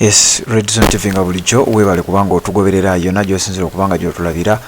Yes, Red Zone TV nga bulijjo webale kubanga otugoberera yonna gy'osinzira okubanga gy'otulabira.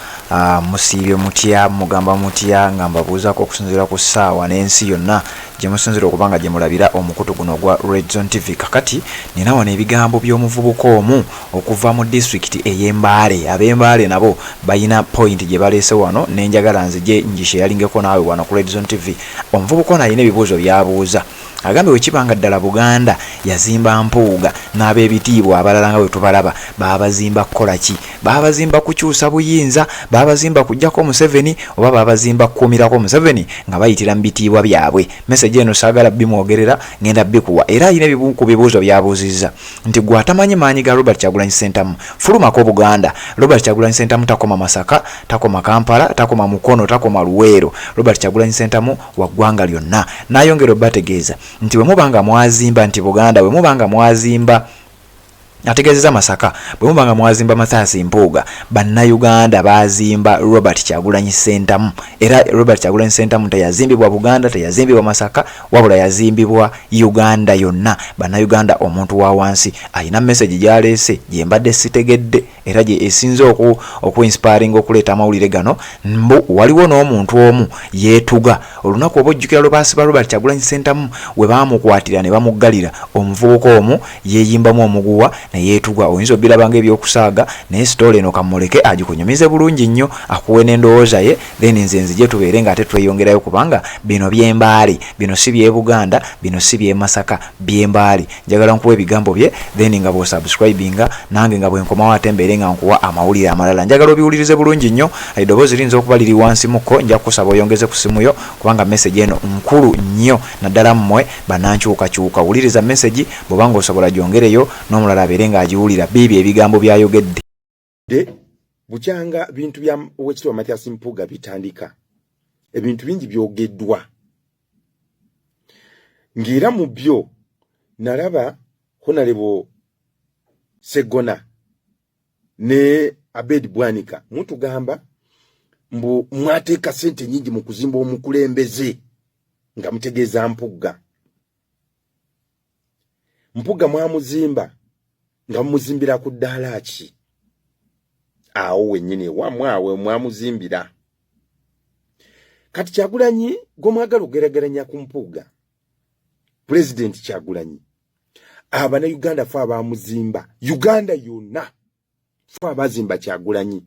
Musiibye mutya, mugamba mutya, nga mbabuuzaako okusinziira ku ssaawa n'ensi yonna gye musinzira okubanga gye mulabira omukutu guno gwa Red Zone TV. Kakati nina wano ebigambo by'omuvubuka omu okuva mu disitulikiti ey'Embaale. Ab'Embaale nabo balina point gye baleese wano n'enjagala nzije ngisheeringeko naawe wano ku Red Zone TV. Omuvubuka ono alina ebibuuzo by'abuuza. Agambe wekibanga ddala Buganda yazimba Mpuuga n'ab'ebitiibwa abalala nga bwe tubalaba baabazimba kukola ki? Baabazimba kukyusa buyinza, baabazimba kujjako Museveni oba baabazimba kukuumirako Museveni nga bayitira mu bitiibwa byabwe. Message eno saagala bimwogerera ngenda bikuwa era alina ku bibuuzo byabuuzizza nti gwe atamanyi maanyi ga Robert Kyagulanyi Ssentamu fulumako Buganda. Robert Kyagulanyi Ssentamu takoma Masaka, takoma Kampala, takoma Mukono, takoma Luweero. Robert Kyagulanyi Ssentamu wa ggwanga lyonna. N'ayongera obategeeza nti bwe mubanga mwazimba nti Buganda bwe mubanga mwazimba ategeezeza Masaka bwe mubanga mwazimba Mathias Mpuuga bannayuganda bazimba Robert Kyagulanyi Ssentamu era Robert Kyagulanyi Ssentamu teyazimbibwa Buganda, teyazimbibwa Masaka, wabula yazimbibwa Uganda yonna. Bannayuganda omuntu wa wansi alina message gyaleese gye mbadde sitegedde era gye esinze okuinspiring okuleeta amawulire gano. Waliwo n'omuntu omu Yetuga olunaku oba ojjukira lwe baasiba Robert Kyagulanyi Ssentamu we baamukwatira ne bamuggalira omuvubuka omu yeeyimbamu omuguwa ne Yetuga. Oyinza obirabanga ebyokusaaga naye sitole eno kamuleke agikunyumize bulungi nnyo akuwe n'endowooza ye then nze nzije tubeere nga ate tweyongerayo kubanga bino by'Embaale, bino si by'e Buganda, bino si by'e Masaka, by'Embaale. Njagala nkuwa ebigambo bye then nga bw'osubscribinga nange nga bwe nkomawo ate mbeere nga nkuwa amawulire amalala. Njagala obiwulirize bulungi nnyo. Eddoboozi liyinza okuba liri wansi mukko, nja kukusaba oyongeze ku simu yo kubanga message eno nkulu nnyo naddala mmwe bannankyukakyuka. Wuliriza message bw'obanga osobola gyongereyo n'omulala abeere ng'agiwulira bibi ebigambo byayogedde. Bukyanga bintu bya Owekitiibwa Mathias Mpuuga bitandika. Ebintu bingi byogeddwa. Ng'era mu byo nalaba Honorable Segona ne Abed Bwanika mutugamba mbu mwateeka ssente nyingi mu kuzimba omukulembeze nga mutegeeza Mpuuga. Mpuuga mwamuzimba nga mumuzimbira ku ddaala ki? Awo wennyini wamwawe mwamuzimbira. Kati Kyagulanyi gw'omwagala ogerageranya ku Mpuuga, President Kyagulanyi, Abannayuganda fe abamuzimba, Uganda yonna fe abazimba Kyagulanyi.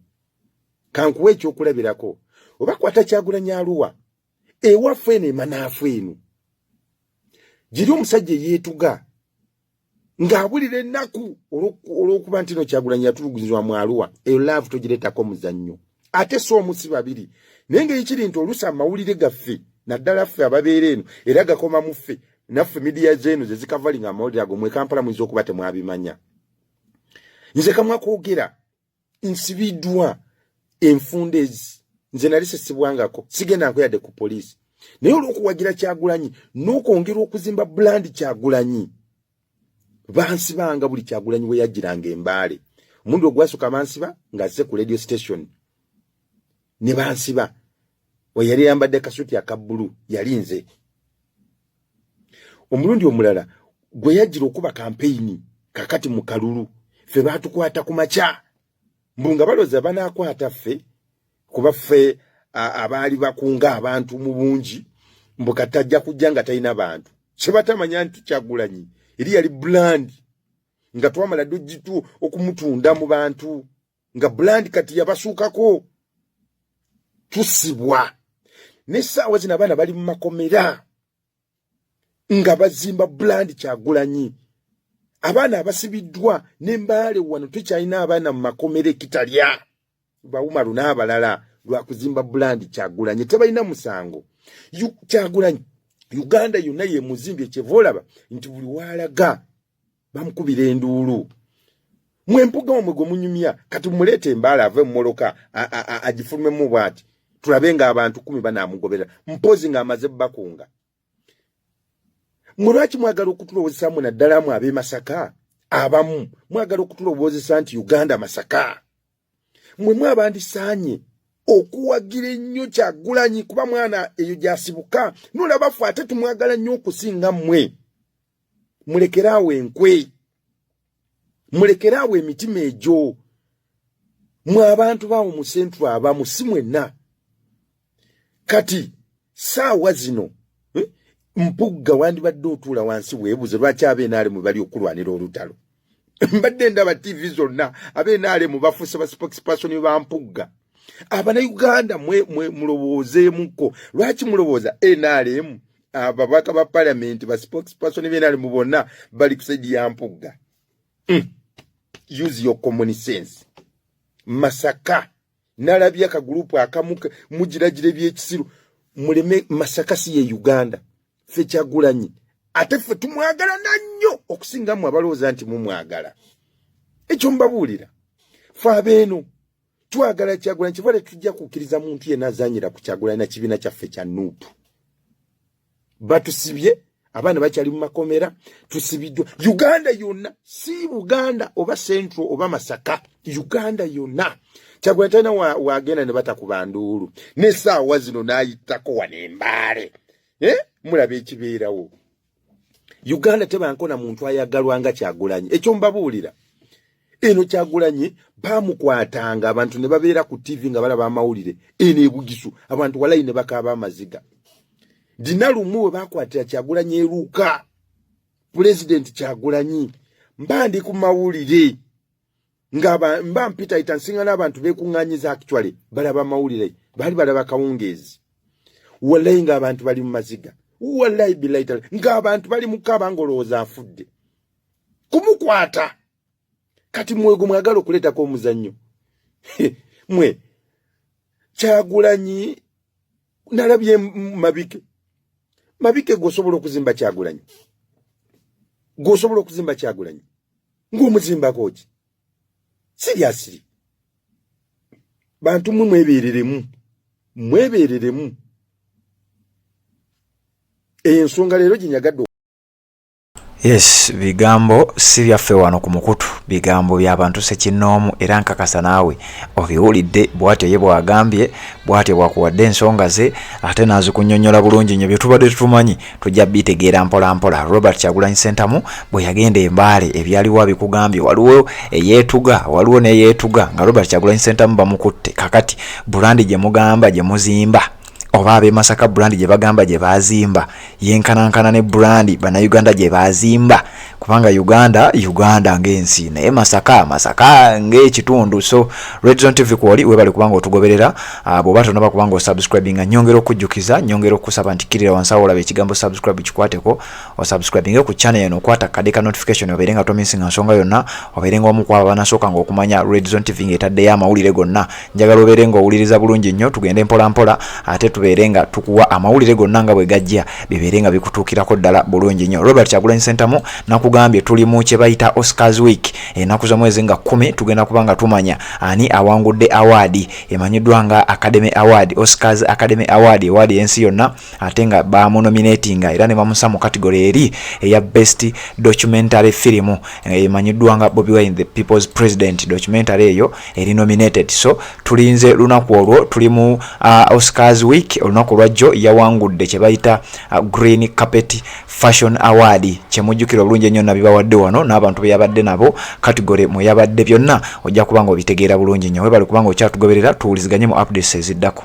Kankuwa ekyokulabirako, oba kwata Kyagulanyi Arua, ewaffe eno emanaafu eno, giri omusajja Yetuga ng'abulira ennaku olw'okuba nti no Kyagulanyi yatulugunyizibwa mu Arua, eyo laavu togireetako muzannyo. Ate so omusi babiri naye ng'ekiri nti oluusi amawulire gaffe naddala ffe ababeera eno era gakoma mu ffe naffe midiya z'eno ze zikavalinga amawulire ago mwe Kampala muyinza okuba temwabimanya. Nze kamwakwogera nsibiddwa enfunda ezi nze nali sisibwangako sigenda nkweyadde ku poliisi naye olw'okuwagira Kyagulanyi n'okwongera okuzimba brand Kyagulanyi bansibanga buli Kyagulanyi we yajjiranga Embaale. Omundu ogwasooka bansiba ng'azze ku radio station ne bansiba we yali yambadde kasuti akabbulu yali nze. Omulundi omulala gwe yajjira okuba kampeyini kakati mu kalulu ffe baatukwata ku makya mbu nga balooza banaakwata ffe kuba ffe abaali bakunga abantu mu bungi mbu kati ajja kujja nga talina bantu. Kye batamanya nti Kyagulanyi eri yali brand nga twamala ddojitu okumutunda mu bantu nga brand kati yabasuukako tusibwa. N'essaawa zino abaana bali mu makomera nga bazimba brand Kyagulanyi. Abaana abasibiddwa n'Embaale wano tukyalina abaana mu makomera ekitalya bawumalu n'abalala lwa kuzimba brand Kyagulanyi tebalina musango. Kyagulanyi Uganda yonna ye muzimbye kyevolaba nti buli walaga bamukubira enduulu. Mwe Mpuuga omwe gwe munyumya kati mumuleete Embaale ave mumoloka agifulumemu bw'ati tulabe nga abantu 10 banaamugoberera mpozi ng'amaze bakunga. Mulwaki mwagala okutulowoozesa mwe naddala mu ab'e Masaka abamu mwagala okutulowoozesa nti Uganda Masaka mwe mwabandisaanye okuwagira ennyo Kyagulanyi kuba mwana eyo gyasibuka nolaba ffe ate tumwagala nnyo okusinga mmwe. Mulekeraawo enkwe. mulekerawo emitima egyo mwe abantu bawo mu sentru abamu si mwenna kati saawa zino Mpuuga wandibadde otuula wansi weebuze lwaki ab'enaalemu bali okulwanira olutalo mbadde ndaba TV zonna ab'enaalemu bafuuse ba spokesperson ba Mpuuga Abanayuganda mwe mulowoozeemuko lwaki mulowooza NRM ababaka ba parliament ba spokesperson b'enaalemu bonna bali ku side ya Mpuuga use your common sense Masaka nalabya ka group akamu mugiragire by'ekisiru muleme Masaka si ye Uganda fe Kyagulanyi ate fe tumwagala nnyo okusinga mu abalowooza nti mumwagala ekyo mbabuulira fa beeno twagala Kyagulanyi kivale tujja kukkiriza muntu yenna azanyira ku Kyagulanyi na kibiina kyaffe kya nuupu batusibye abaana bakyali mu makomera tusibiddwa Uganda yonna si Buganda oba Central oba Masaka Uganda yonna Kyagulanyi talina wagenda ne batakuba nduulu n'essaawa zino n'ayitako wano Mbaale mulabe ekibeerawo Uganda tebankona muntu ayagalwa nga Kyagulanyi ekyo mbabuulira eno Kyagulanyi bamukwatanga abantu ne babeera ku TV nga balaba amawulire eno ebugisu abantu walayi ne bakaaba amaziga dina lumu we bakwatira Kyagulanyi eruuka President Kyagulanyi mbandi ku mawulire mba mpita itansinga n'abantu beekuŋŋaanyiza actually balaba amawulire bali balaba kawungeezi walayi ng'abantu bali mu maziga walayi bilaitale ng'abantu bali mu kaba ngolowooza afudde kumukwata kati mwego mwagala okuleetako omuzannyo mwe Kyagulanyi nalabye mabike gwosobola okuzimba Kyagulanyi ng'omuzimbako ki seriously bantu mwebeereremu ensonga leero ginyagadde Yes, bigambo si byaffe wano ku mukutu bigambo by'abantu sekinnoomu era nkakasa naawe obiwulidde bw'atyo ye bw'agambye bw'atyo bwakuwadde ensonga ze ate n'azikunnyonnyola bulungi nnyo bye tubadde tumanyi tujja bitegeera mpola mpola. Robert Kyagulanyi Ssentamu bwe yagenda e Mbaale ebyaliwo abikugambye waliwo Yetuga waliwo ne Yetuga nga Robert Kyagulanyi Ssentamu bamukutte kakati bulandi gye mugamba gye muzimba oba abe Masaka brand gye bagamba gye bazimba yenkanankana ne brand bana Uganda gye bazimba kubanga Uganda ng'ensi naye Masaka ng'ekitundu. So Red Zone TV kwoli webale kubanga otugoberera abo bato naba kubanga subscribing nyongero kujjukiza nyongero kusaba ntikirira wansawo olabe ekigambo subscribe kikwateko o subscribing ku channel eno kwata kadeka notification oberenga to missing nsonga yonna oberenga omukwaba banasoka ng'okumanya Red Zone TV ng'etadde ya mawulire gonna njagala oberenga owuliriza bulungi nnyo tugende mpola mpola ate berenga tukuwa amawulire gonna nga bwe gajja biberenga bikutuukirako ddala bulungi nnyo. Robert Kyagulanyi Ssentamu nakugambye tuli mu kye bayita Oscars week enaku za mwezi nga 10 tugenda kubanga tumanya ani awangudde award emanyiddwa nga Academy Award Oscars Academy Award y'ensi yonna ate nga bamunominatinga era ne bamusa mu category eri eya best documentary film emanyiddwa nga Bobi Wine the People's President documentary eyo eri nominated. So tulinze lunaku olwo tuli mu Oscars week olunaku lwajjo yawangudde kye bayita Green Carpet Fashion Award kyemujjukira obulungi ennyo nabibawadde wano n'abantu be yabadde nabo category mu yabadde byonna ojja kubanga obitegeera bulungi nnyo webali kubanga okyatugoberera tuwuliziganye mu updates eziddako.